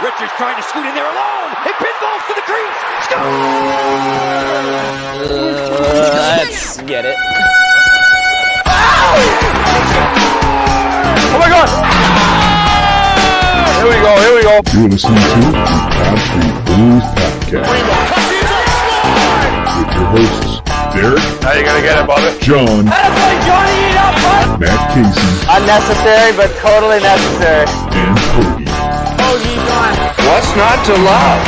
Richards trying to scoot in there alone. It pinballs to the crease. Let's get it. Oh my God! Here we go. You're listening to the Pod Street Blues Podcast with your hosts, Derek. How you gonna get it, Bubba? John. Matt Casey. Unnecessary, but totally necessary. And Hoagie. What's not to love?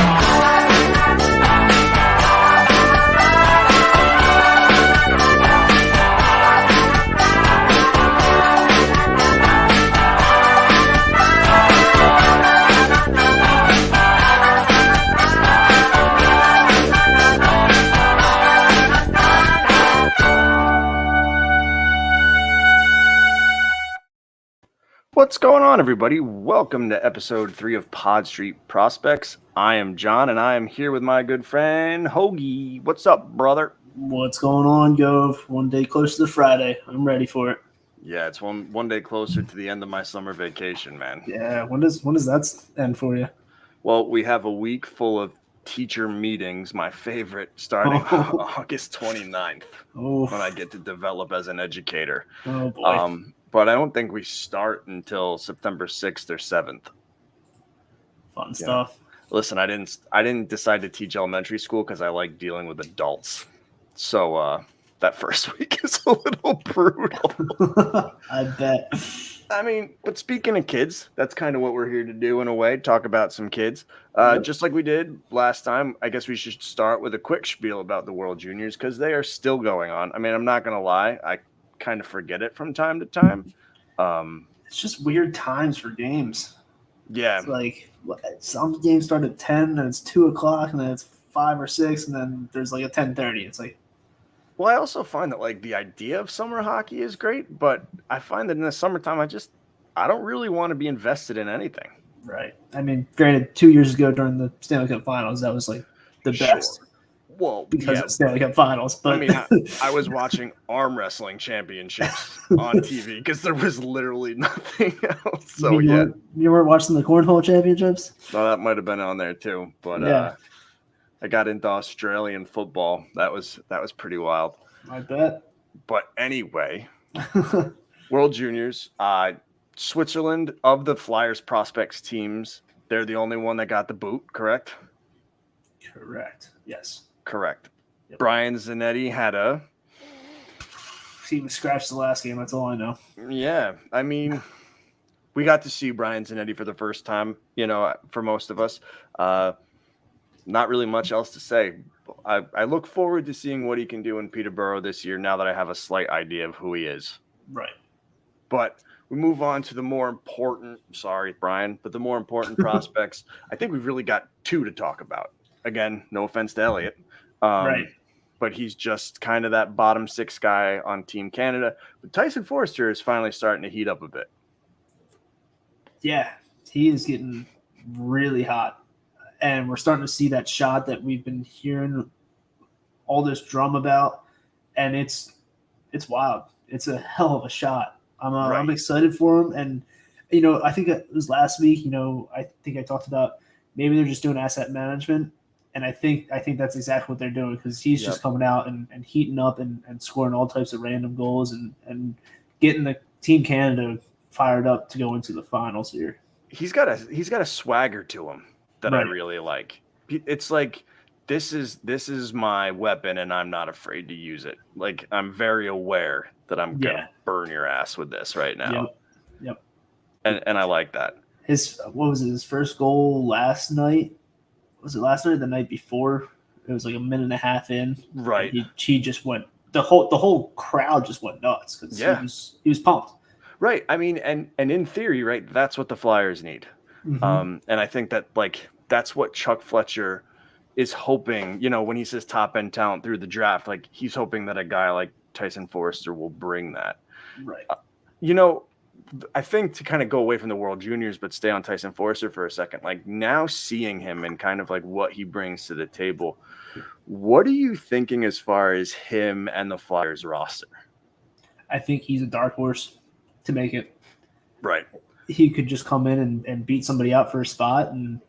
What's going on, everybody? Welcome to episode 3 of Pod Street Prospects. I am John, and I am here with my good friend, Hoagie. What's up, brother? What's going on, Gove? One day closer to Friday. I'm ready for it. Yeah, it's one day closer to the end of my summer vacation, man. Yeah, when does that end for you? Well, we have a week full of teacher meetings, my favorite, starting August 29th, when I get to develop as an educator. Oh, boy. But I don't think we start until September 6th or 7th. Fun stuff. Listen, I didn't decide to teach elementary school because I like dealing with adults. So that first week is a little brutal. I bet. I mean, but speaking of kids, that's kind of what we're here to do in a way, talk about some kids. Just like we did last time, I guess we should start with a quick spiel about the World Juniors because they are still going on. I mean, I'm not going to lie. I kind of forget it from time to time. It's just weird times for games. Yeah. It's like some games start at 10, and it's 2 o'clock, and then it's 5 or 6, and then there's like a 10:30. It's like, well, I also find that like the idea of summer hockey is great, but I find that in the summertime, I don't really want to be invested in anything. right. I mean, granted, 2 years ago during the Stanley Cup Finals, that was like the best. Well, Because it's Stanley Cup Finals. But I mean, I was watching arm wrestling championships on TV because there was literally nothing else. So you weren't watching the Cornhole Championships? No, that might have been on there too. But I got into Australian football. That was pretty wild. I bet. But anyway, World Juniors, Switzerland, of the Flyers prospects teams, they're the only one that got the boot, correct? Correct. Yes. Correct. Yep. Brian Zanetti had He even scratched the last game. That's all I know. Yeah. I mean, we got to see Brian Zanetti for the first time, for most of us. Not really much else to say. I look forward to seeing what he can do in Peterborough this year now that I have a slight idea of who he is. Right. But we move on to the more important, sorry, Brian, but the more important prospects. I think we've really got 2 to talk about. Again, no offense to Elliott. Right. But he's just kind of that bottom 6 guy on Team Canada. But Tyson Forster is finally starting to heat up a bit. Yeah, he is getting really hot. And we're starting to see that shot that we've been hearing all this drum about. And it's wild. It's a hell of a shot. I'm excited for him. And, I think it was last week, I think I talked about maybe they're just doing asset management. And I think that's exactly what they're doing because he's just coming out and heating up and scoring all types of random goals and getting the Team Canada fired up to go into the finals here. He's got a swagger to him that I really like. It's like this is my weapon and I'm not afraid to use it. Like I'm very aware that I'm gonna burn your ass with this right now. Yep. And I like that. His first goal last night? Was it last night or the night before? It was like a minute and a half in. Right. He just went the whole crowd just went nuts because he was pumped. Right. I mean, and in theory, right, that's what the Flyers need. Mm-hmm. And I think that like that's what Chuck Fletcher is hoping, when he says top end talent through the draft, like he's hoping that a guy like Tyson Forster will bring that. Right. I think to kind of go away from the World Juniors, but stay on Tyson Forster for a second, like now seeing him and kind of like what he brings to the table, what are you thinking as far as him and the Flyers roster? I think he's a dark horse to make it. Right. He could just come in and beat somebody out for a spot. And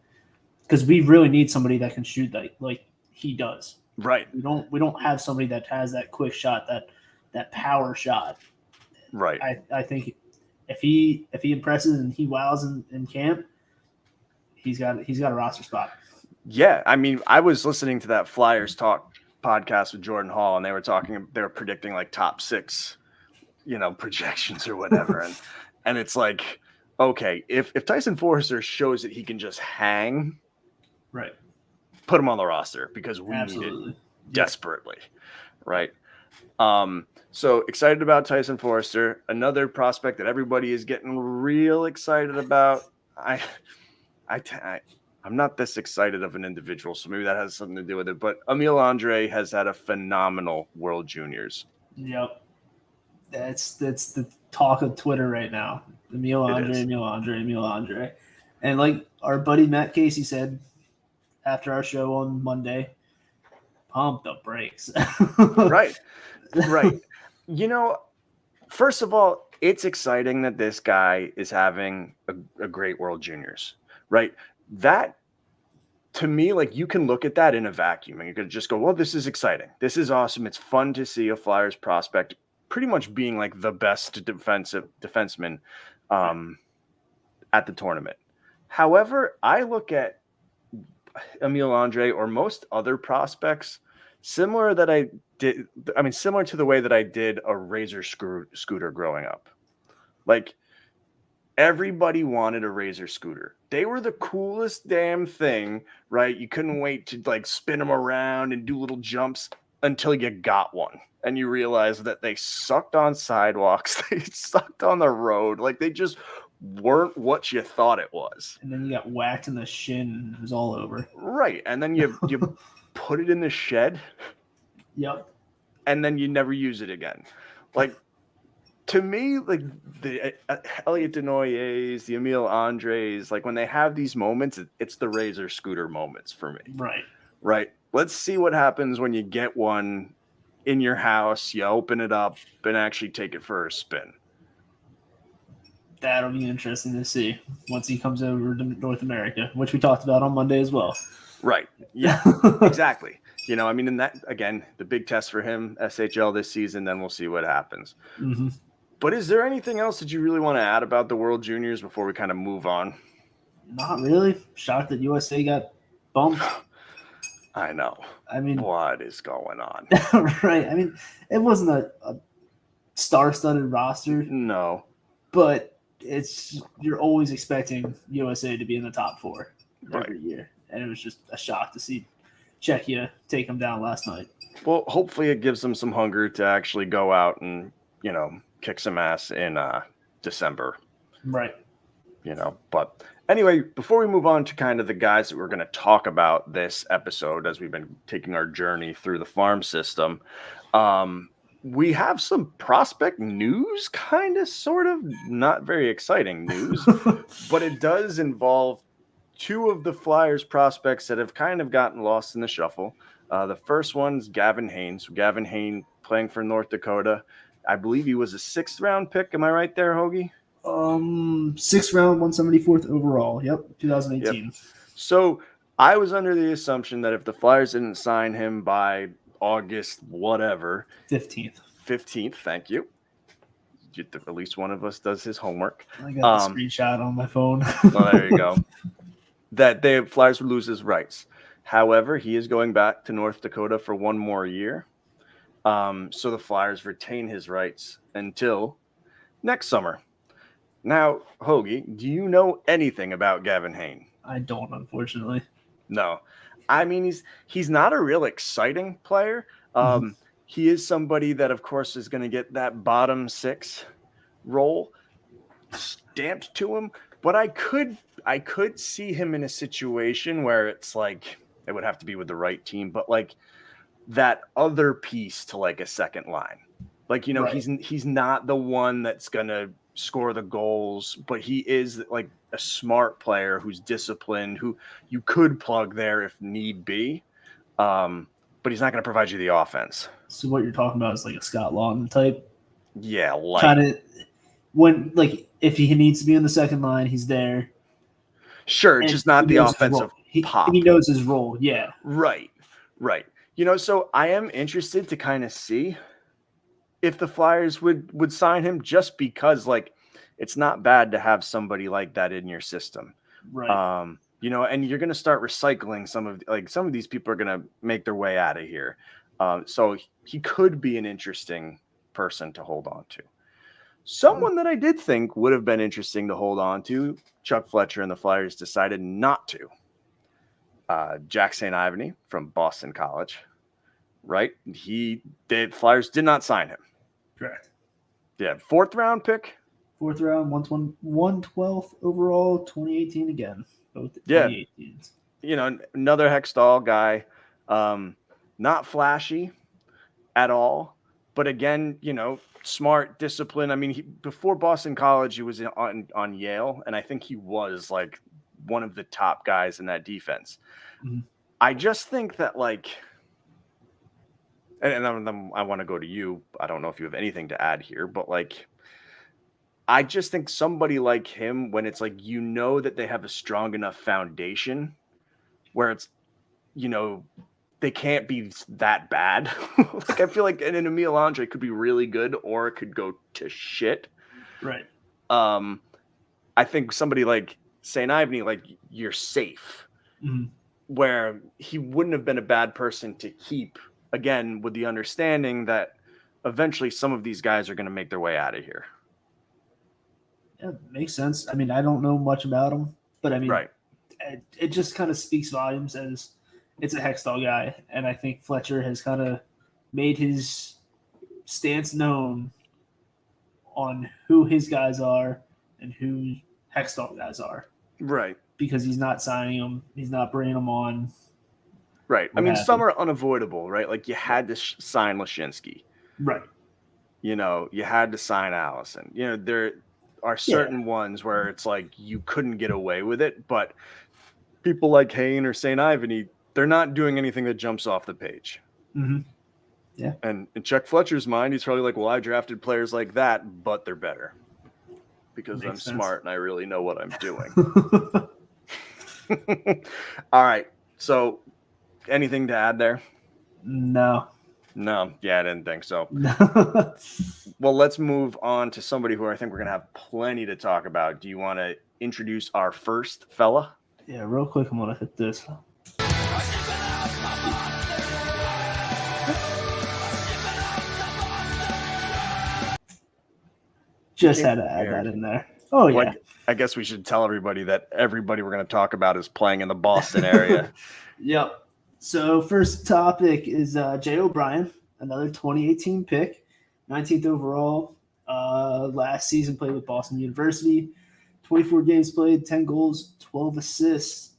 because we really need somebody that can shoot like he does. Right. We don't have somebody that has that quick shot, that power shot. Right. I think if he impresses and he wows in camp, he's got a roster spot. Yeah, I mean, I was listening to that Flyers Talk podcast with Jordan Hall, and they were predicting like top 6, projections or whatever, and it's like, okay, if Tyson Forrester shows that he can just hang, right, put him on the roster because we need it desperately, right? So excited about Tyson Forrester, another prospect that everybody is getting real excited about. I'm not this excited of an individual, so maybe that has something to do with it. But Emile Andre has had a phenomenal World Juniors. Yep, that's the talk of Twitter right now. Emile Andre, and like our buddy Matt Casey said after our show on Monday, pump the brakes. Right. First of all, it's exciting that this guy is having a great World Juniors, right? That, to me, like, you can look at that in a vacuum and you could just go, well, this is exciting. This is awesome. It's fun to see a Flyers prospect pretty much being like the best defenseman at the tournament. However, I look at Emile Andre or most other prospects similar to the way that I did a Razor scooter growing up. Like, everybody wanted a Razor scooter. They were the coolest damn thing, right? You couldn't wait to like spin them around and do little jumps until you got one. And you realized that they sucked on sidewalks. They sucked on the road. Like, they just weren't what you thought it was. And then you got whacked in the shin and it was all over. Right. And then you put it in the shed. Yep. And then you never use it again. Like, to me, like the Elliot Denoyers, the Emile Andres, like when they have these moments, it's the Razor scooter moments for me. Right. Let's see what happens when you get one in your house, you open it up and actually take it for a spin. That'll be interesting to see once he comes over to North America, which we talked about on Monday as well. Right. Yeah, exactly. And that, again, the big test for him, SHL this season, then we'll see what happens. Mm-hmm. But is there anything else that you really want to add about the World Juniors before we kind of move on? Not really. Shocked that USA got bumped. I know. I mean, what is going on? Right. I mean, it wasn't a star-studded roster. No. But you're always expecting USA to be in the top 4 every year. And it was just a shock to see Czechia take them down last night. Well, hopefully it gives them some hunger to actually go out and, kick some ass in December. Right. But anyway, before we move on to kind of the guys that we're going to talk about this episode, as we've been taking our journey through the farm system, we have some prospect news, kind of, sort of, not very exciting news, but it does involve 2 of the Flyers prospects that have kind of gotten lost in the shuffle. The first one's Gavin Haynes. Gavin Haynes playing for North Dakota. I believe he was a 6th round pick. Am I right there, Hoagie? 6th round, 174th overall. Yep, 2018. Yep. So I was under the assumption that if the Flyers didn't sign him by August, whatever. 15th, thank you. At least one of us does his homework. I got the screenshot on my phone. Well, there you go. That the Flyers would lose his rights. However, he is going back to North Dakota for 1 more year. So the Flyers retain his rights until next summer. Now, Hoagie, do you know anything about Gavin Haynes? I don't, unfortunately. No. I mean, he's not a real exciting player. He is somebody that, of course, is going to get that bottom 6 role stamped to him. But I could see him in a situation where it's like it would have to be with the right team, but like that other piece to like a second line. Like, right. He's not the one that's going to score the goals, but he is like a smart player who's disciplined, who you could plug there if need be. But he's not going to provide you the offense. So what you're talking about is like a Scott Lawton type. Yeah, like kind of when like if he needs to be in the second line, he's there. Sure, and just not the offensive pop. He knows his role. Yeah. Right. So I am interested to kind of see if the Flyers would sign him, just because like it's not bad to have somebody like that in your system. Right. And you're going to start recycling some of these people are going to make their way out of here. So he could be an interesting person to hold on to. Someone that I did think would have been interesting to hold on to, Chuck Fletcher and the Flyers decided not to. Jack St. Ivany from Boston College, right? Flyers did not sign him. Correct. Yeah, 4th round pick. 4th round, 112th overall, 2018 again. Both 2018s. Another Hextall guy. Not flashy at all, but again, smart, disciplined. I mean, before Boston College, he was on Yale, and I think he was like one of the top guys in that defense. Mm-hmm. I just think that and I want to go to you. I don't know if you have anything to add here, but I just think somebody like him, when it's that they have a strong enough foundation where it's, they can't be that bad. I feel like an Emile Andre could be really good, or it could go to shit. Right. I think somebody like St. Ivany, you're safe, where he wouldn't have been a bad person to keep, again, with the understanding that eventually some of these guys are going to make their way out of here. Yeah, makes sense. I mean, I don't know much about him, but I mean, right. It just kind of speaks volumes as it's a Hextall guy. And I think Fletcher has kind of made his stance known on who his guys are and who Hextall guys are. Right. Because he's not signing them. He's not bringing them on. Right. I mean, some are unavoidable, right? You had to sign Lashinsky. Right. You had to sign Allison. There are certain ones where it's you couldn't get away with it, but people like Hayne or St. Ivany, they're not doing anything that jumps off the page. Mm-hmm. Yeah. And in Chuck Fletcher's mind, he's probably well, I drafted players like that, but they're better because I'm smart and I really know what I'm doing. All right. So anything to add there? No. Yeah, I didn't think so. Well, let's move on to somebody who I think we're going to have plenty to talk about. Do you want to introduce our first fella? Yeah, real quick, I'm going to hit this. Just had to add that in there. Oh, yeah. I guess we should tell everybody that everybody we're going to talk about is playing in the Boston area. Yep. So first topic is Jay O'Brien, another 2018 pick, 19th overall. Last season played with Boston University, 24 games played, 10 goals, 12 assists.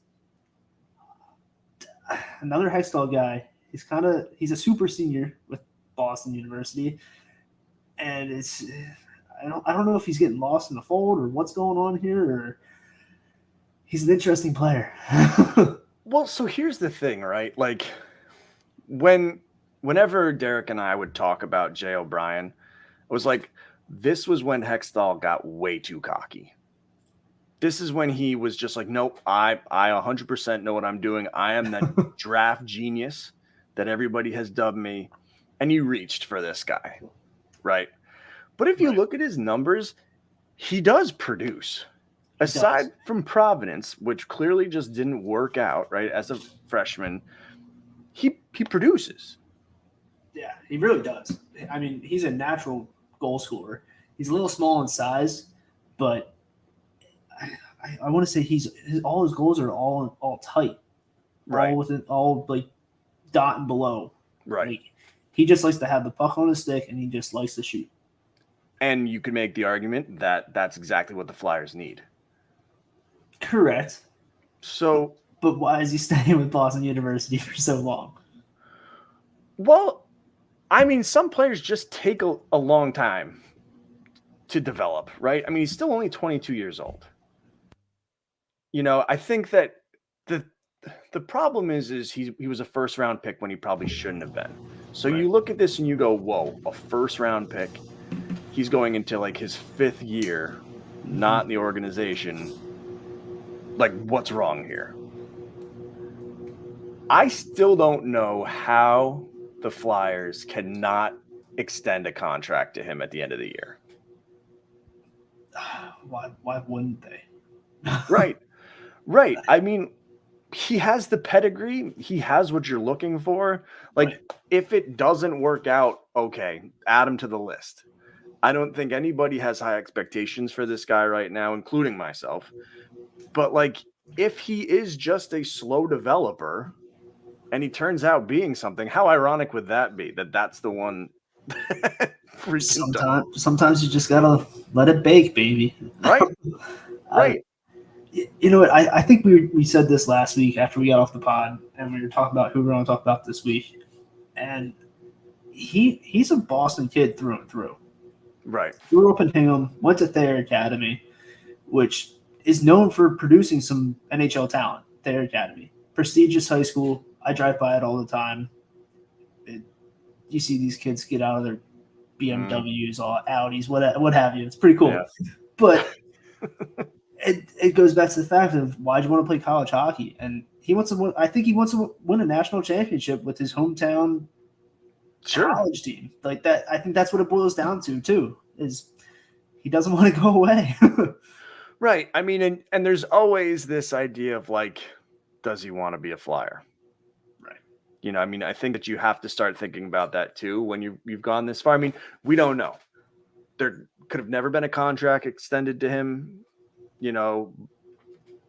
Another Hextall guy. He's a super senior with Boston University, and I don't know if he's getting lost in the fold or what's going on here, or he's an interesting player. Well, so here's the thing, right? Whenever Derek and I would talk about Jay O'Brien, it was this was when Hextall got way too cocky. This is when he was just nope, I 100% know what I'm doing. I am the draft genius that everybody has dubbed me. And you reached for this guy, right? But if you look at his numbers, he does produce. Aside from Providence, which clearly just didn't work out, right? As a freshman, he produces. Yeah, he really does. I mean, he's a natural goal scorer. He's a little small in size, but I want to say all his goals are all tight, right? All dot and below, right? He just likes to have the puck on his stick, and he just likes to shoot. And you can make the argument that that's exactly what the Flyers need. Correct. So, but why is he staying with Boston University for so long? Well, I mean, some players just take a long time to develop, right? I mean, he's still only 22 years old. I think that the problem is he was a first round pick when he probably shouldn't have been. So you look at this and you go, whoa, a first round pick. He's going into his 5th year, not in the organization. What's wrong here? I still don't know how the Flyers cannot extend a contract to him at the end of the year. Why wouldn't they? Right. I mean, he has the pedigree. He has what you're looking for. Like, Right. if it doesn't work out, okay, add him to the list. I don't think anybody has high expectations for this guy right now, including myself. But, like, if he is just a slow developer and he turns out being something, how ironic would that be? That's the one. Sometimes you just gotta let it bake, baby. Right. Right. You know what? I think we said this last week after we got off the pod, and we were talking about who we're going to talk about this week. And he's a Boston kid through and through. Right. Grew up in Hingham, went to Thayer Academy, which is known for producing some NHL talent. Thayer Academy, prestigious high school. I drive by it all the time. You see these kids get out of their BMWs, all Audis, what have you. It's pretty cool. Yeah. But it goes back to the fact of why'd you want to play college hockey? And he wants to win. I think he wants to win a national championship with his hometown college team. Like that. I think that's what it boils down to too, is he doesn't want to go away. Right. I mean, and there's always this idea of like, does he want to be a Flyer? Right. You know, I mean, I think that you have to start thinking about that too when you've gone this far. I mean, we don't know. There could have never been a contract extended to him, you know.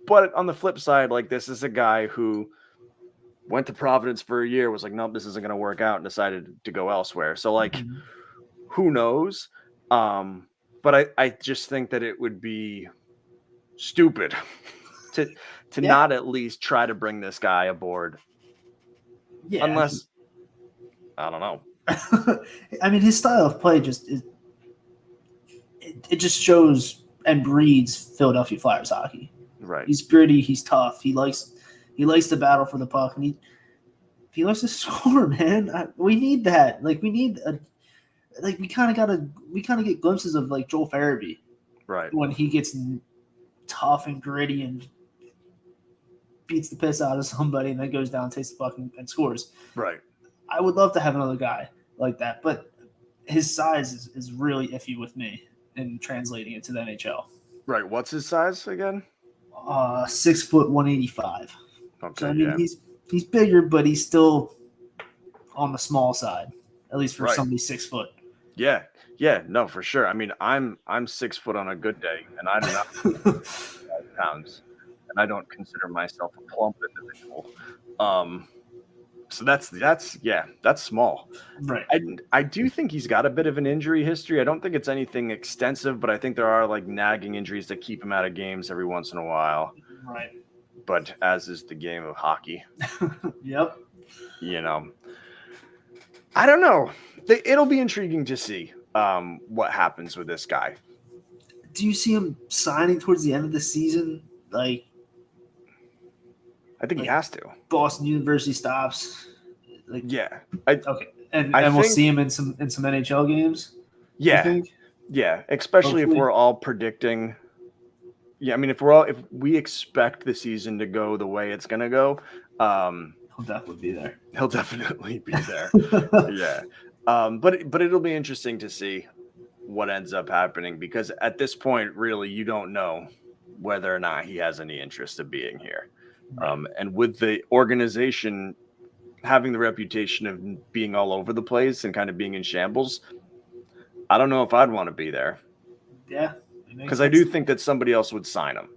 But on the flip side, like, this is a guy who went to Providence for a year, was like, nope, this isn't going to work out, and decided to go elsewhere. So, like, who knows? But I just think that it would be stupid to not at least try to bring this guy aboard. Yeah. Unless, I don't know. I mean, his style of play just is, it just shows and breeds Philadelphia Flyers hockey. Right. He's gritty. He's tough. He likes to battle for the puck, and he likes to score, man. We need that. Like, we need we kind of get glimpses of like Joel Farabee, right, when he gets tough and gritty and beats the piss out of somebody and then goes down, takes the puck and scores. Right. I would love to have another guy like that, but his size is really iffy with me in translating it to the NHL. Right. What's his size again? 6 foot 185. Okay. So I mean, he's bigger, but he's still on the small side, at least for somebody 6 foot. Yeah. Yeah. No, for sure. I mean, I'm 6 foot on a good day, and I do not 5 pounds, and I don't consider myself a plump individual. So that's small. Right. I do think he's got a bit of an injury history. I don't think it's anything extensive, but I think there are like nagging injuries that keep him out of games every once in a while. Right. But as is the game of hockey. Yep. You know, I don't know. It'll be intriguing to see what happens with this guy. Do you see him signing towards the end of the season? Like, I think he has to. Boston University stops. Like, yeah. Okay. And we'll see him in some NHL games. Yeah. You think? Yeah. Especially if we're all predicting. Yeah. I mean, if we expect the season to go the way it's going to go, he'll definitely be there. He'll definitely be there. Yeah. But it'll be interesting to see what ends up happening, because at this point, really, you don't know whether or not he has any interest of being here. And with the organization having the reputation of being all over the place and kind of being in shambles, I don't know if I'd want to be there. Yeah. Because I do think that somebody else would sign him.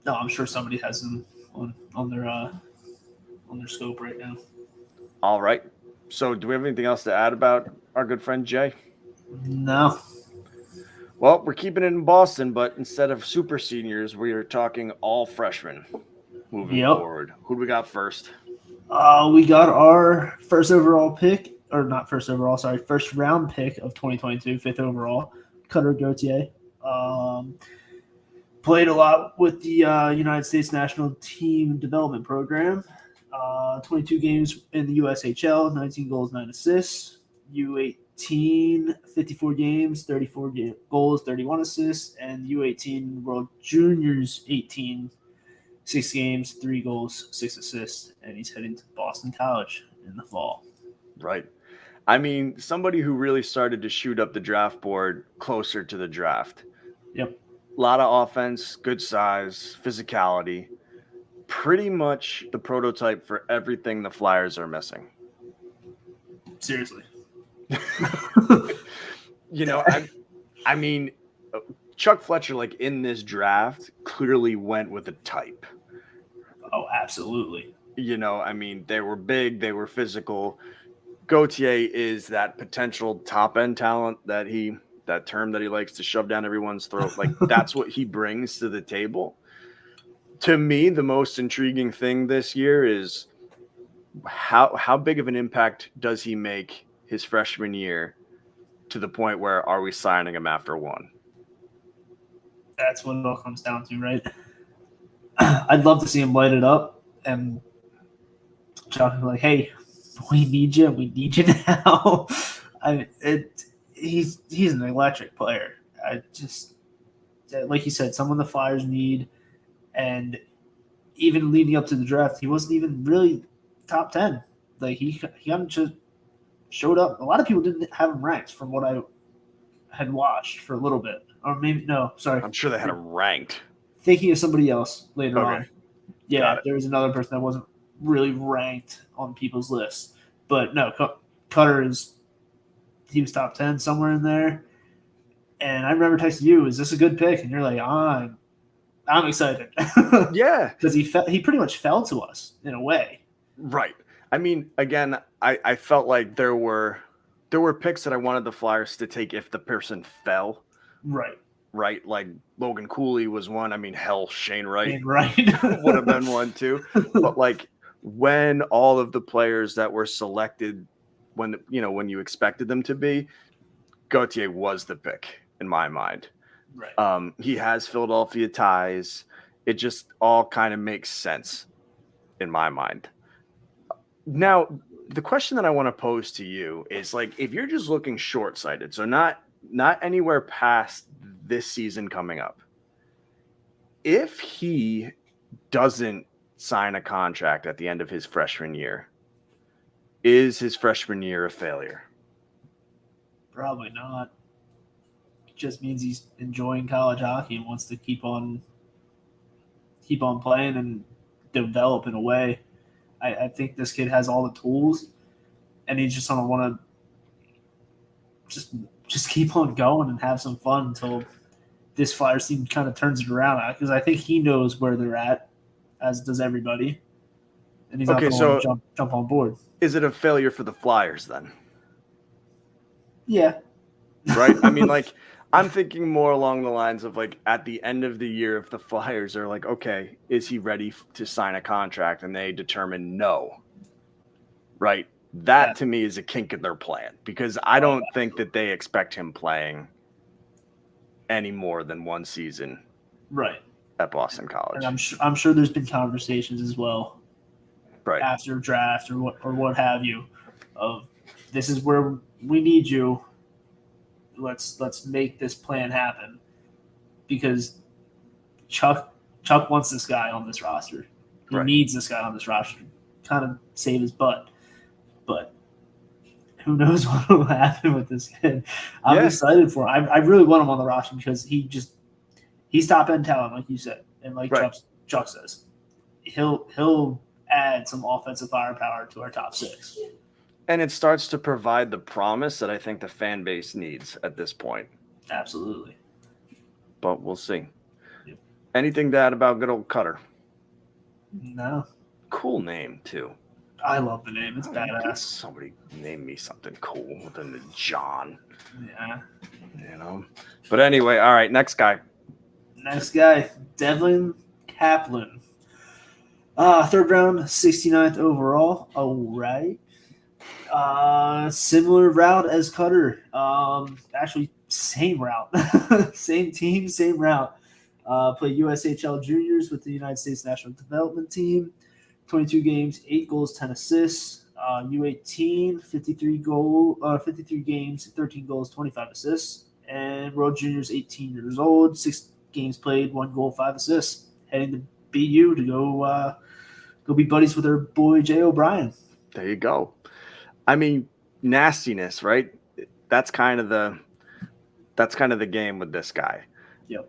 No, I'm sure somebody has him on their scope right now. All right. So do we have anything else to add about our good friend Jay? No. Well, we're keeping it in Boston, but instead of super seniors, we are talking all freshmen moving forward. Who do we got first? We got our first round pick of 2022, 5th overall, Cutter Gauthier. Played a lot with the United States National Team Development Program. 22 games in the USHL, 19 goals, 9 assists. U18, 54 games, 34 goals, 31 assists. And U18 World Juniors 18, 6 games, 3 goals, 6 assists, and he's heading to Boston College in the fall. Right. I mean, somebody who really started to shoot up the draft board closer to the draft. Yep. A lot of offense, good size, physicality. Pretty much the prototype for everything the Flyers are missing. Seriously. You know, I mean, Chuck Fletcher, like in this draft, clearly went with a type. Oh, absolutely. You know, I mean, they were big, they were physical. Gauthier is that potential top end talent that term that he likes to shove down everyone's throat. Like that's what he brings to the table. To me, the most intriguing thing this year is how big of an impact does he make his freshman year to the point where are we signing him after one? That's what it all comes down to, right? I'd love to see him light it up and Chuck like, hey, we need you. We need you now. He's an electric player. I just, like you said, someone the Flyers need. And even leading up to the draft, he wasn't even really top 10. Like he kind of just showed up. A lot of people didn't have him ranked from what I had watched for a little bit. Or maybe, no, sorry. I'm sure they had him ranked. Thinking of somebody else later Okay. on. Yeah, there was another person that wasn't really ranked on people's lists. But no, Cutter he was top 10 somewhere in there. And I remember texting you, is this a good pick? And you're like, I'm excited. Yeah. Because he pretty much fell to us in a way. Right. I mean, again, I felt like there were picks that I wanted the Flyers to take if the person fell. Right. Right. Like Logan Cooley was one. I mean, hell, Shane Wright Right. would have been one too. But like when all of the players that were selected when you expected them to be, Gauthier was the pick in my mind. Right. He has Philadelphia ties. It just all kind of makes sense in my mind. Now, the question that I want to pose to you is like, if you're just looking short-sighted, so not anywhere past this season coming up, if he doesn't sign a contract at the end of his freshman year, is his freshman year a failure? Probably not. It just means he's enjoying college hockey and wants to keep on playing and develop in a way. I think this kid has all the tools, and he's just gonna want to just keep on going and have some fun until this Flyers team kind of turns it around. Because I think he knows where they're at, as does everybody, and he's not going to jump on board. Is it a failure for the Flyers then? Yeah. Right? I mean, like, I'm thinking more along the lines of, like, at the end of the year, if the Flyers are like, okay, is he ready to sign a contract? And they determine no. Right? That, to me, is a kink in their plan. Because I don't think that they expect him playing any more than one season right at Boston College. And I'm sure there's been conversations as well. Right. After draft or what have you, of this is where we need you. Let's make this plan happen, because Chuck wants this guy on this roster. He needs this guy on this roster, kind of save his butt. But who knows what will happen with this kid? I'm excited for him. I really want him on the roster because he's top end talent, like you said, and like Chuck says, he'll add some offensive firepower to our top 6. And it starts to provide the promise that I think the fan base needs at this point. Absolutely. But we'll see. Yep. Anything to add about good old Cutter? No. Cool name, too. I love the name. It's badass. Somebody name me something cool than the John. Yeah. You know? But anyway, all right, next guy. Next guy, Devlin Kaplan. 3rd round, 69th overall. All right. Similar route as Cutter. Actually, same route. Same team, same route. Played USHL juniors with the United States National Development Team. 22 games, 8 goals, 10 assists. U18, 53 games, 13 goals, 25 assists. And World Juniors, 18 years old, 6 games played, 1 goal, 5 assists. Heading to BU to go be buddies with her boy Jay O'Brien. There you go. I mean, nastiness, right? That's kind of the game with this guy. Yep.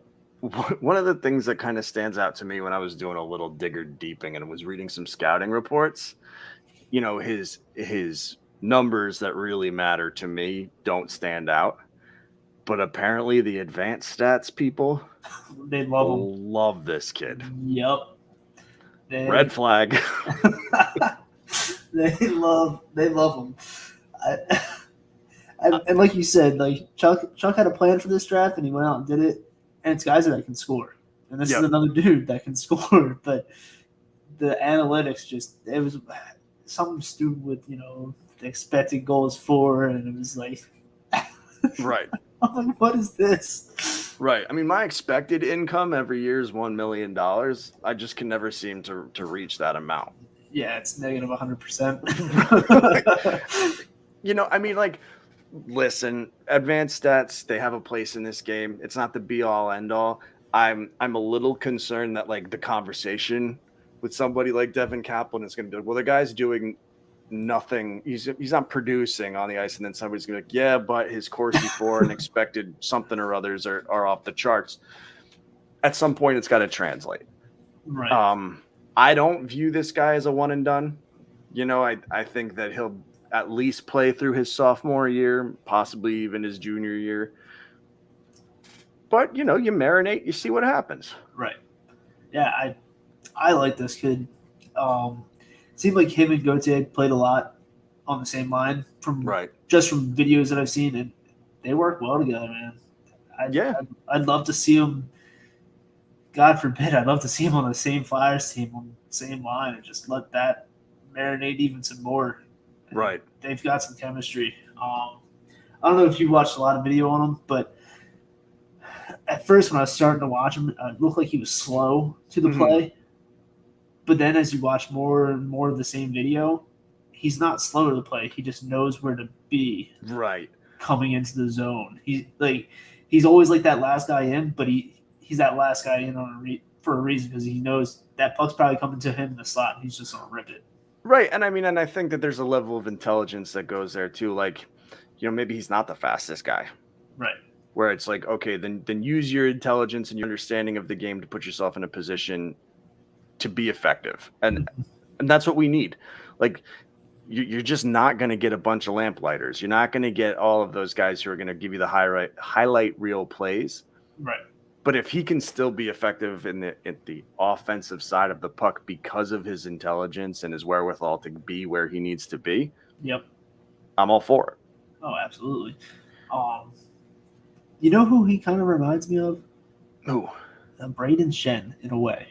One of the things that kind of stands out to me when I was doing a little digger deeping and was reading some scouting reports, you know, his numbers that really matter to me don't stand out. But apparently the advanced stats people, they love this kid. Yep. Red flag. They love him. And like you said, like Chuck had a plan for this draft, and he went out and did it. And it's guys that can score, and this is another dude that can score. But the analytics it was something stupid with the expected goals for, and it was like, right. I'm like, what is this? Right. I mean, my expected income every year is $1 million. I just can never seem to reach that amount. Yeah, it's negative 100%. I mean, like, listen, advanced stats, they have a place in this game. It's not the be all end all. I'm a little concerned that like the conversation with somebody like Devin Kaplan is going to be like, well, the guy's doing nothing. He's not producing on the ice, and then somebody's going to be like, yeah, but his Corsi for and expected something or others are off the charts. At some point, it's got to translate. Right. I don't view this guy as a one and done. I think that he'll at least play through his sophomore year, possibly even his junior year. But, you marinate, you see what happens. Right. Yeah, I like this kid. Seemed like him and Gauthier played a lot on the same line just from videos that I've seen, and they work well together, man. I'd love to see them. God forbid, I'd love to see him on the same Flyers team on the same line and just let that marinate even some more. Right. They've got some chemistry. I don't know if you watched a lot of video on him, but at first when I was starting to watch him, it looked like he was slow to the play. But then as you watch more and more of the same video, he's not slow to the play. He just knows where to be. Right. Coming into the zone. He's always like that last guy in, but he's that last guy in for a reason, because he knows that puck's probably coming to him in the slot, and he's just going to rip it. Right. And I mean, and I think that there's a level of intelligence that goes there too. Like, maybe he's not the fastest guy. Right. Where it's like, okay, then use your intelligence and your understanding of the game to put yourself in a position to be effective. And that's what we need. Like, you're just not going to get a bunch of lamplighters. You're not going to get all of those guys who are going to give you the highlight reel plays. Right. But if he can still be effective in the offensive side of the puck because of his intelligence and his wherewithal to be where he needs to be, yep, I'm all for it. Oh, absolutely. You know who he kind of reminds me of? Who? Braden Shen, in a way.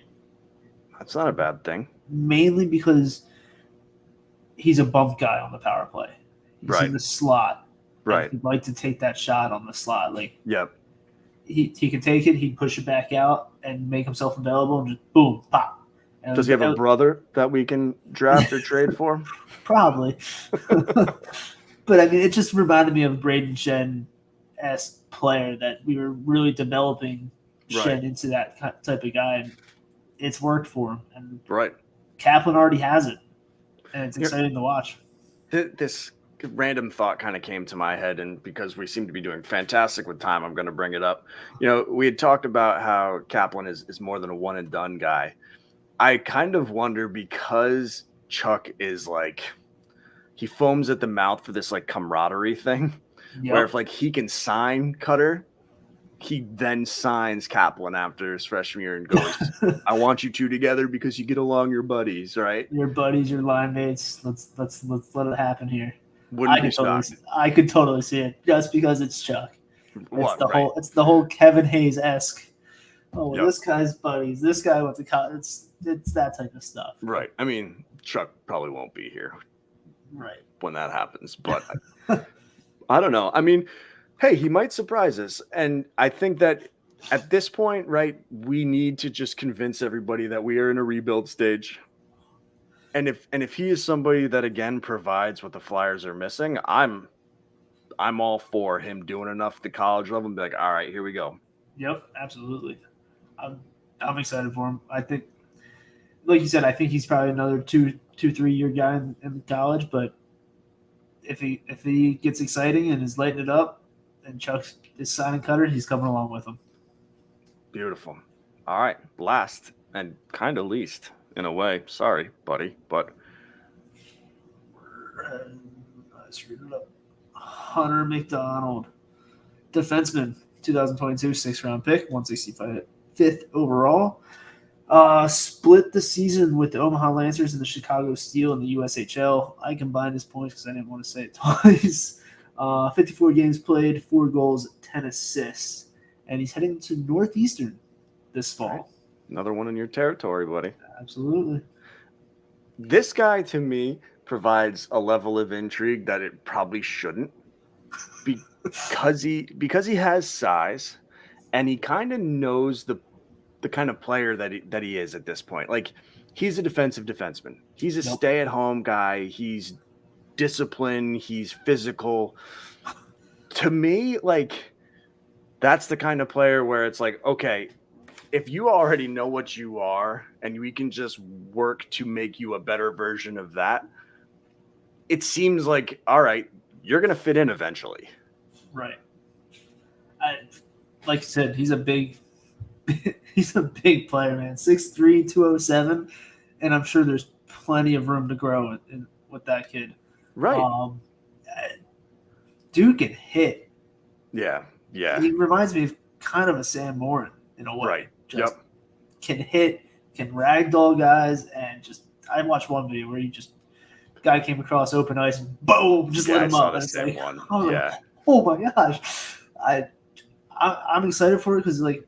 That's not a bad thing. Mainly because he's a bump guy on the power play. He's in the slot. Right. He'd like to take that shot on the slot. Like, yep. He can take it, he'd push it back out and make himself available and just boom, pop. And does he have a brother that we can draft or trade for? Probably. But I mean, it just reminded me of Braden Shen-esque player that we were really developing Shen into that type of guy. And it's worked for him. And Kaplan already has it. And it's exciting to watch. This random thought kind of came to my head, and because we seem to be doing fantastic with time, I'm going to bring it up. We had talked about how Kaplan is more than a one and done guy. I kind of wonder, because Chuck is like, he foams at the mouth for this like camaraderie thing, where if like he can sign Cutter, he then signs Kaplan after his freshman year and goes, I want you two together because you get along, your buddies, right? Your buddies, your line mates. Let's let it happen here. I could totally see it, just because it's Chuck. It's the whole Kevin Hayes-esque. Oh, well, this guy's buddies. This guy went to college. It's that type of stuff. Right. I mean, Chuck probably won't be here. Right. When that happens, but I don't know. I mean, hey, he might surprise us, and I think that at this point, right, we need to just convince everybody that we are in a rebuild stage. And if he is somebody that again provides what the Flyers are missing, I'm all for him doing enough at the college level and be like, all right, here we go. Yep, absolutely. I'm excited for him. I think like you said, I think he's probably another 3 year guy in college. But if he gets exciting and is lighting it up, and Chuck is signing cutter, he's coming along with him. Beautiful. All right, last and kind of least in a way. Sorry, buddy, but I screwed it up. Hunter McDonald, defenseman, 2022 6th-round pick, 165, 5th overall. Split the season with the Omaha Lancers and the Chicago Steel in the USHL. I combined his points because I didn't want to say it twice. 54 games played, 4 goals, 10 assists. And he's heading to Northeastern this fall. Another one in your territory, buddy. Absolutely. This guy, to me, provides a level of intrigue that it probably shouldn't, because he has size, and he kind of knows the kind of player that he is at this point. Like, he's a defensive defenseman. He's a stay-at-home guy. He's disciplined. He's physical. To me, like, that's the kind of player where it's like, okay, if you already know what you are and we can just work to make you a better version of that, it seems like, all right, you're going to fit in eventually. Right. Like you said, he's a big player, man. 6'3", 207, and I'm sure there's plenty of room to grow with that kid. Right. Dude can hit. Yeah. He reminds me of kind of a Sam Morin in a way. Right. Just can hit, can ragdoll guys, and just I watched one video where guy came across open ice and boom, just lit him up. I saw the same one. Like, oh my gosh, I'm excited for it because like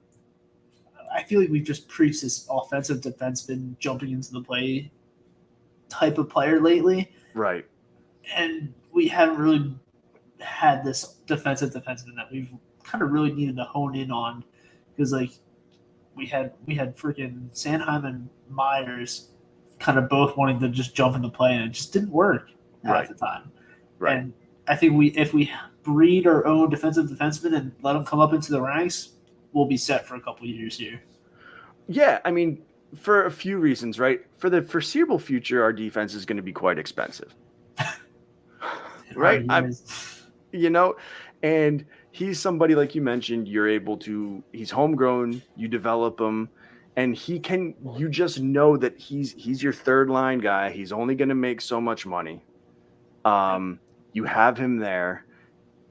I feel like we've just preached this offensive defenseman jumping into the play type of player lately, right? And we haven't really had this defensive defenseman that we've kind of really needed to hone in on because like we had freaking Sanheim and Myers kind of both wanting to just jump into play and it just didn't work at the time. Right. And I think if we breed our own defensive defensemen and let them come up into the ranks, we'll be set for a couple of years here. Yeah, I mean, for a few reasons, right? For the foreseeable future, our defense is going to be quite expensive. Right? And he's somebody like you mentioned, he's homegrown, you develop him, and you just know that he's your third line guy. He's only going to make so much money. You have him there.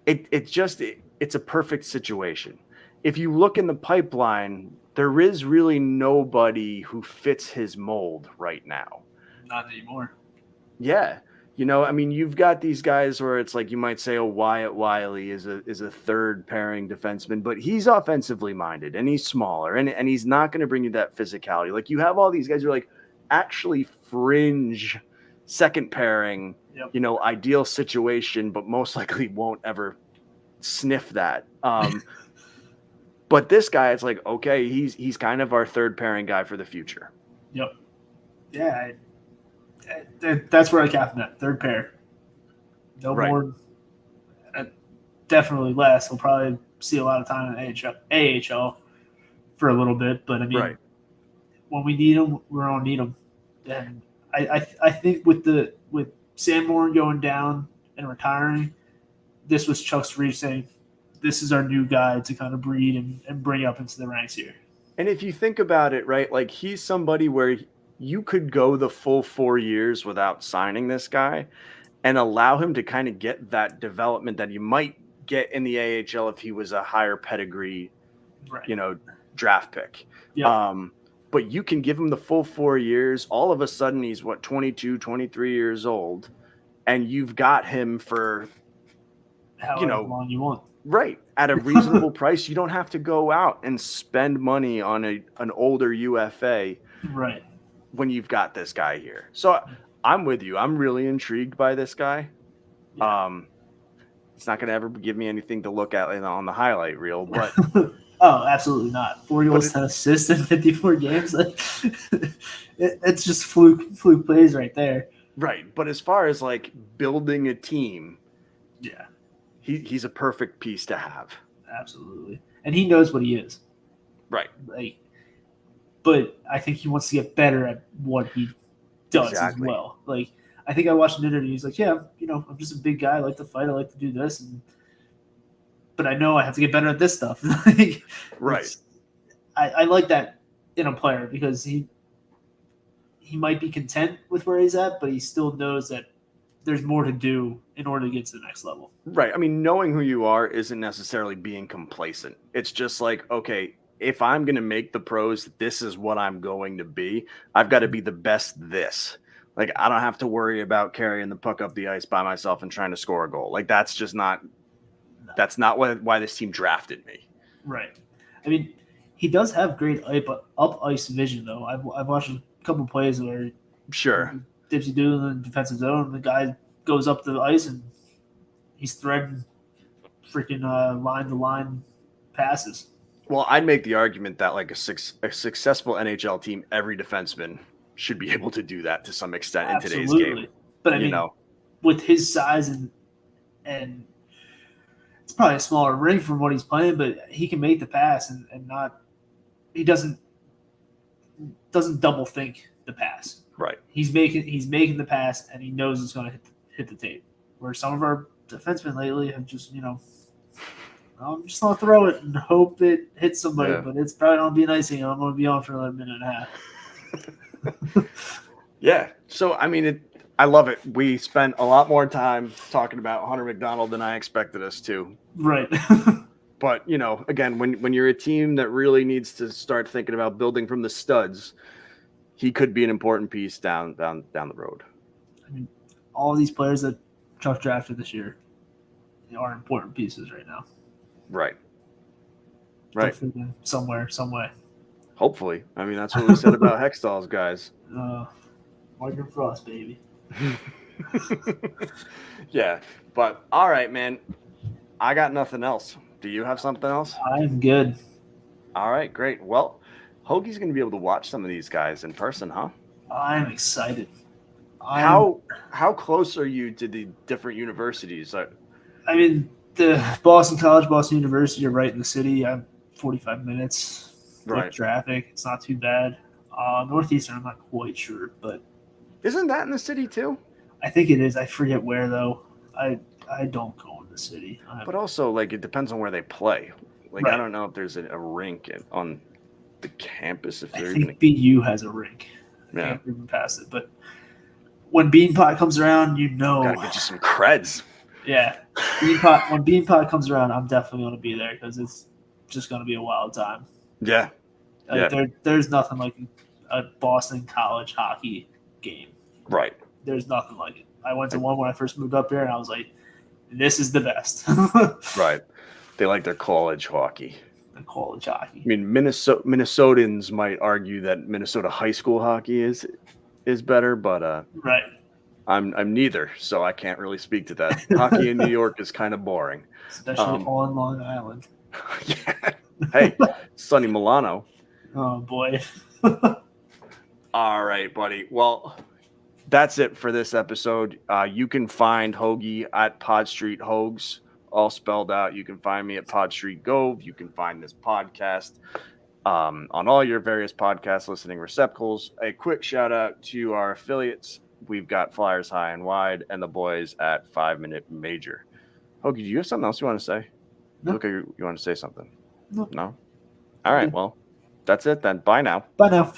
It's a perfect situation. If you look in the pipeline, there is really nobody who fits his mold right now. Not anymore. Yeah. I mean, you've got these guys where it's like you might say, Wyatt Wiley is a third pairing defenseman, but he's offensively minded and he's smaller and he's not going to bring you that physicality. Like you have all these guys who are like actually fringe second pairing, ideal situation, but most likely won't ever sniff that. But this guy, it's like, okay, he's kind of our third pairing guy for the future. Yep. Yeah. That's where I cap that third pair. No more. Definitely less. We'll probably see a lot of time in AHL for a little bit, but I mean, when we need them, we're gonna need them. And I think with Sam Morin going down and retiring, this was Chuck's reach saying, this is our new guy to kind of breed and bring up into the ranks here. And if you think about it, right, like he's somebody where you could go the full 4 years without signing this guy and allow him to kind of get that development that you might get in the AHL if he was a higher pedigree, draft pick. Yep. But you can give him the full 4 years. All of a sudden he's 22, 23 years old, and you've got him for however long you want. Right. At a reasonable price. You don't have to go out and spend money on an older UFA. Right. When you've got this guy here. So I'm with you. I'm really intrigued by this guy. Yeah. It's not going to ever give me anything to look at on the highlight reel, but oh, absolutely not. 4 goals, 10 assists in 54 games. It's just fluke plays right there. Right. But as far as like building a team, yeah, he's a perfect piece to have. Absolutely. And he knows what he is. Right. But but I think he wants to get better at what he does as well. Like, I think I watched an interview. He's like, yeah, I'm just a big guy. I like to fight. I like to do this. But I know I have to get better at this stuff. Like, Right. I like that in a player because he might be content with where he's at, but he still knows that there's more to do in order to get to the next level. Right. I mean, knowing who you are isn't necessarily being complacent. It's just like, okay, if I'm going to make the pros, this is what I'm going to be. I've got to be the best this. Like, I don't have to worry about carrying the puck up the ice by myself and trying to score a goal. Like, that's just not – that's not why this team drafted me. Right. I mean, he does have great up ice vision, though. I've watched a couple plays where Sure. Dipsy doing the defensive zone, the guy goes up the ice and he's threading freaking line-to-line passes. Well, I'd make the argument that like a successful NHL team, every defenseman should be able to do that to some extent in today's game. But I mean, with his size and it's probably a smaller ring from what he's playing, but he can make the pass and not – he doesn't double think the pass. Right. He's making the pass and he knows it's going to hit the tape. Where some of our defensemen lately have just, I'm just going to throw it and hope it hits somebody, but it's probably going to be an icing. I'm going to be on for another minute and a half. Yeah. So, I mean, I love it. We spent a lot more time talking about Hunter McDonald than I expected us to. Right. But, again, when you're a team that really needs to start thinking about building from the studs, he could be an important piece down the road. I mean, all of these players that Chuck drafted this year are important pieces right now. Right. Somewhere, some way. Hopefully. I mean, that's what we said about Hextall's guys. Martin Frost, baby. Yeah. But, all right, man. I got nothing else. Do you have something else? I'm good. All right, great. Well, Hoagie's going to be able to watch some of these guys in person, huh? I'm excited. How close are you to the different universities? I mean, the Boston College, Boston University are right in the city. I'm 45 minutes. Right. Traffic. It's not too bad. Northeastern, I'm not quite sure, but isn't that in the city too? I think it is. I forget where though. I don't go in the city. But also, like, it depends on where they play. Like, right. I don't know if there's a rink on the campus. If I they're think BU has a rink. Yeah. I can't even pass it, but when Beanpot comes around, gotta get you some creds. Yeah, when Beanpot comes around, I'm definitely going to be there because it's just going to be a wild time. Yeah. There's nothing like a Boston College hockey game. Right. There's nothing like it. I went to one when I first moved up here, and I was like, this is the best. Right. They like their college hockey. The college hockey. I mean, Minnesotans might argue that Minnesota high school hockey is better, but right. I'm neither, so I can't really speak to that. Hockey in New York is kind of boring. Especially on Long Island. Yeah. Hey, Sonny Milano. Oh, boy. All right, buddy. Well, that's it for this episode. You can find Hoagie at Pod Street Hoags, all spelled out. You can find me at Pod Street Gove. You can find this podcast on all your various podcast listening receptacles. A quick shout out to our affiliates. We've got Flyers High and Wide and the boys at 5 Minute Major. Hoagie, do you have something else you want to say? No. Okay, you want to say something? No. All right, well, that's it then. Bye now. Bye now.